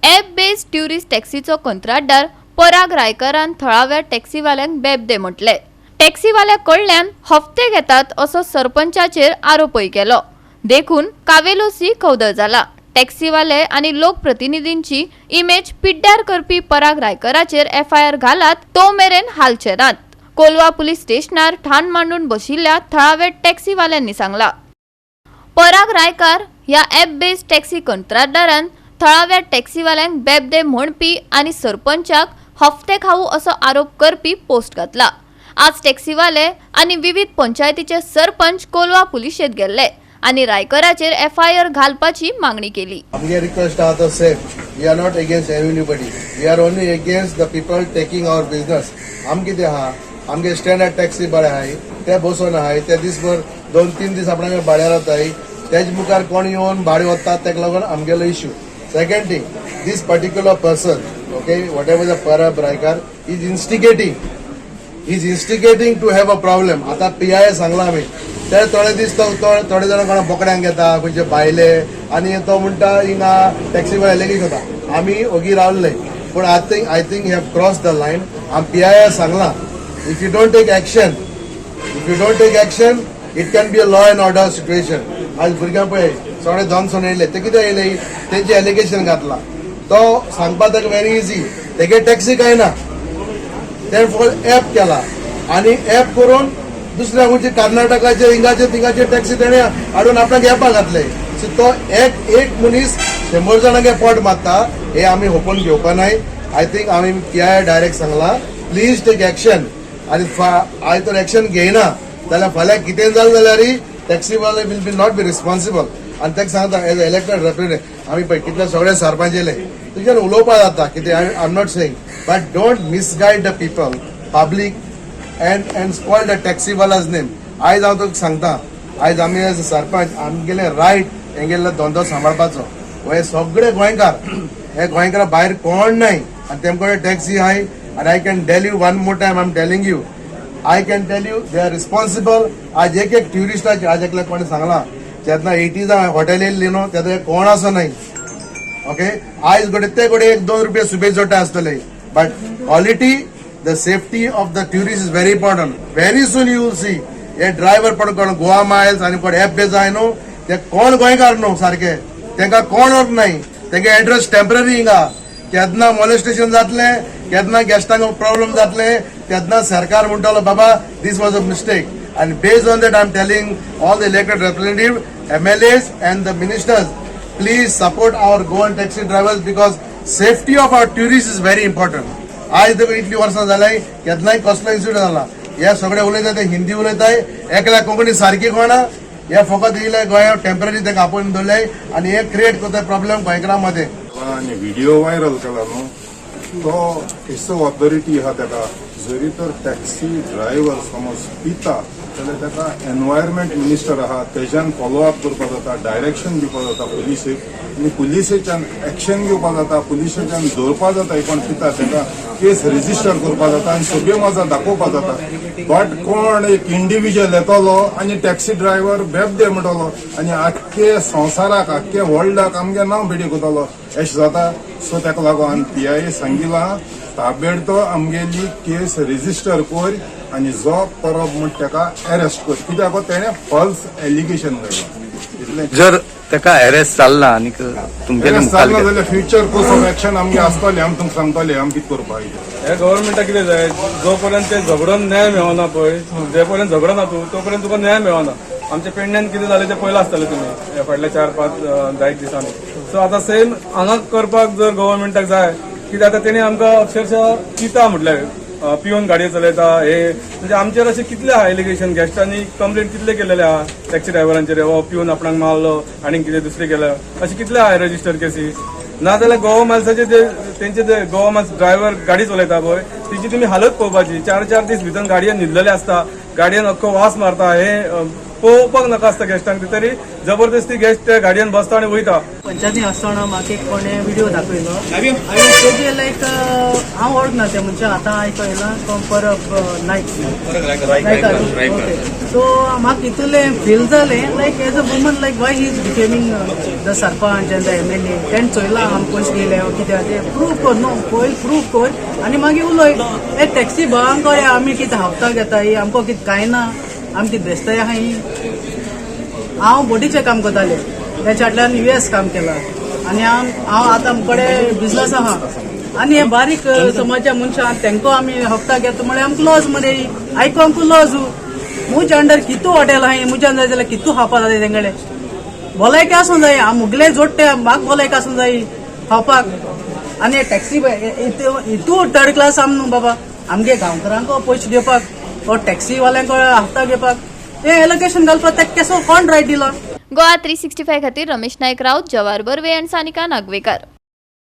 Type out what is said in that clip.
App based tourist टॅक्सीचो कंत्राटदार पराग रायकरान थळाव्या टॅक्सीवाल्यांक बेबदे म्हटले। टॅक्सीवाल्या कडल्यान हफ्ते घेतात असो सरपंचाचेर आरोपय केलो। देखून कावेलोसी खवदळ जाला। टॅक्सीवाले आणि लोकप्रतिनिधींची इमेज पिड्ड्यार करपी पराग रायकराचेर FIR घालात तो मेरेन हालचे नात, कोलवा पुलीस स्टेशनार ठाण मांडून बशिल्ल्या थळाव्या टॅक्सीवाल्यांनी सांगला। पराग रायकार ह्या ॲप बेस्ड टॅक्सी कंत्राटदारान थळाव्या टॅक्सीवाल्यांक बेबदे म्हणपी आणि सरपंचाक हफ्ते खाऊ असो आरोप करपी पोस्ट घातला। आज टॅक्सीवाले आणि विविध पंचायतीचे सरपंच कोलवा पुलिशेत गेल्ले आणि रायकराचेर FIR घालपाची मागणी केली। आमगे रिक्वेस्ट आहा तो safe, we are not against anybody, we are only against the people taking our business. आम कितें आहा, आमगे स्टँडर्ड टॅक्सी बरे आहाय, ते बसून आहाय, ते दिसभर 2-3 दीस आपणाक भाड्यार वताय, तेज मुखार कोण येवन भाडे वतात तेका लागून आमगेलो issue. Second thing, this particular person, okay, whatever the Parag Raikar is instigating to have a problem. आता PI सांगला आम्ही ते थोडे दीस थोडे जण कोणा बोकड्यांक घेता, खंयचे भायले, आणि तो म्हणटा हिंगा टॅक्सी वाले लेगीत होता। आम्ही ओगी रावले, पण I think you have cross the line. आम्ही PI सांगला, if you don't take action it can be a law and order situation. आज भुरग्यां पळय सगळे दमसून येयले, ते कितें येयले, तेंचे एलिगेशन घातला, तो सांगपा ताका व्हेरी इजी, तेगे टॅक्सी काय ना, ते फक्त ॲप केला आणि ॲप करून दुसऱ्या खंयचे कर्नाटकाचे हिंगाचे तिंगाचे टॅक्सी तेणे हाडून आपणाक ॲपा घातले। सो तो एक मनीस 100 जाणांगे पोट मारता, हे आमी होपून घेवपा नाय। आय थिंक आमी PI डायरेक्ट सांगला, प्लीज टेक ॲक्शन, आणि आयज तर ॲक्शन घेयना जाल्यार फाल्यां कितें जालें जाल्यार टॅक्सीवाले will be not be responsible. आणि ताका सांगता एज अ इलेक्टेड रिप्रेझेंटेटिव्ह आमी पळय कितले सगळे सरपंच येयले, तुज्यान उलोवपा जाता कितें, I am not saying, but don't misguide the people public and spoil the taxi-wala's name. आयज हांव तुका सांगता, आयज आमी एज अ सरपंच आमगेले रायट हेंगेल्लो धंदो सांबाळपाचो। हे सगळे गोंयकार, हे गोंयकारा भायर कोण नाय, आनी तेमकडे टॅक्सी आहाय, आनी I can tell you one more time, I am telling you, I can tell you they are responsible. आज एक ट्युरिस्टाची आज एकल्याक कोणी सांगला, जेन्ना 80 हॉटेल येयल्ली न्हू तेन्ना कोण असो नाही, ओके। आयज ते 1-2 रुपया सुबेज जोडटा आसतले, but quality, the safety of the tourists is very important. Very soon you will see a driver पडकोण गोवा माइल्स आणि कोण ॲप बेज आहे न्हू, ते कोण गोंयकार न्हू सारखे, तेंका कोण वच नाही, तेंगे एड्रेस टेम्पररी हिंगा, केन्ना मॉलेस्टेशन जातले, केन्ना गेस्टांक प्रॉब्लेम जातले, तेन्ना सरकार म्हणटालो बाबा this was a mistake, and based on that I am telling all the elected representatives, MLAs and the ministers, please support our Goan taxi drivers because safety of our tourists is very important. आज देखून इतली वर्सां जाल्याय केन्नाय कसलो incident जाला, हे सगळे उलयता ते हिंदी उलयताय, एकल्या कोंकणी सारखी कोणा, हे फकत येयले गोंया टेम्पररी तेका आपोवन दवरले आणि हे क्रिएट करता प्रॉब्लेम गोंयकारां मध्ये। आणि व्हिडिओ व्हायरल केला न्हू, तो एसो ऑथॉरिटी आहा तेका, जरी तर टॅक्सी ड्रायव्हर समज पिता जाल्यार तेका एनवायरमेंट मिनिस्टर आहा तेज्यान फॉलोअप करपा जाता, डायरेक्शन दिवपा जाता पुलिसेक, आणि पुलिसेच्यान एक्शन घेवपा जाता, पुलिसेच्यान दवरपा जाता कोण पिता तेका केस रजिस्टर करपा जाता आणि सगळे मजा दाखोवपा जाता। बट कोण एक इंडिव्हिज्युअल येतलो आणि टॅक्सी ड्रायव्हर बेबदे म्हणटलो आणि आख्खे संवसाराक आख्खे वर्ल्डाक आमगे नांव बेडी कोतलो अशें जाता। सो तेका लागून PI सांगिला ताबडतोब आमगेली केस रजिस्टर कर आणि जो परब म्हण तेका अरेस्ट कर, कित्याक तेणे फॉल्स एलिगेशन घातला। जर तेका अरेस्ट जाल्ला आणि तुमचे जाल्ला जाल्यार फ्युचर कोर्स ऑफ एक्शन आमगे आसतले, आमी तुमकां सांगतले आमी कितें करपाक। हे गव्हर्नमेंटाक कितें जाय, जो पर्यंत ते झगडोन न्याय मेळना पळय, जे पर्यंत झगडना तूं तो पर्यंत तुका न्याय मेळना। आमच्या पेडण्यान कितें जालें ते पयलें आसतलें तुमी फाटल्या 4-5 दिसांनी। सो आतां सेम हांगा करपाक जर गव्हर्नमेंटाक जाय, कित्याक आतां तेणी आमकां अक्षरशः चिता म्हटल्यार पिवन गाडयो चलयता, हे म्हणजे आमचेर अशें कितले आहा एलिगेशन, गेस्टांनी कंप्लेंट कितले केलेले आहा टॅक्सी ड्रायव्हरांचेर, हो पिवन आपणाक मारलो आनी कितें दुसरें केलें, अशें कितले आहा रजिस्टर केसी। नाजाल्यार गोवा मायल्साचे जे तेंचे जे गोवा मायल्स ड्रायव्हर गाडी चलयता पळय तेची तुमी हालत पळोवपाची, 4-4 दीस भितर गाडयेन न्हिदलेले आसता, गाडयेन अख्खो वास मारता, हे पळोवपाक नाका आसता गेस्टांक तरी जबरदस्ती गेस्ट त्या गाडयेन बसता आनी वयता. पंचायती आसतना म्हाका एक कोणे व्हिडिओ दाखयलो आनी तेजे लायक हांव वळखना त्या मनशाक आतां आयको येयला तो परब नायक सो म्हाका इतलें फील जालें like as a woman like why he is becoming the sarpanch and the MLA तेणें चोयलां आमी पयशे दिले कित्याक तें प्रूव कर न्हू पयलीं प्रूव कर आनी मागीर उलय हे टॅक्सी भावांक कळ्ळें आमी कितें हप्ता घेताय आमकां कितें कांय ना आमी कितें बेस्ताय आहा ही हांव बोटीचें काम करतालें त्याच्या फाटल्यान US काम केलां आनी हांव आतां मुकडे बिजनस आहा आनी हे बारीक समाजच्या मनशां तेंका आमी हप्ता घेता म्हळ्यार आमकां लॉस मरे आयको आमकां लॉस मुजे अंडर कितू हॉटेल आहाय मुज्यान जाय जाल्यार कितू खावपा जाय तेंगडे भलायकी आसूं जाय हांव मुगले जोडटे म्हाका भलायकी आसूं जाय खावपाक आनी टॅक्सी हितू थर्ड क्लास आम न्हू बाबा आमगे गांवकारांक पयशे दिवपाक और टॅक्सीवाल्यांक हप्ता घेवपाक हे एलोकेशन घालपाक तेका केसो कोण रायट दिला. गोवा 365 खातीर रमेश नायक राऊत, जवाहर बर्वे आनी सानिका नागवेकर.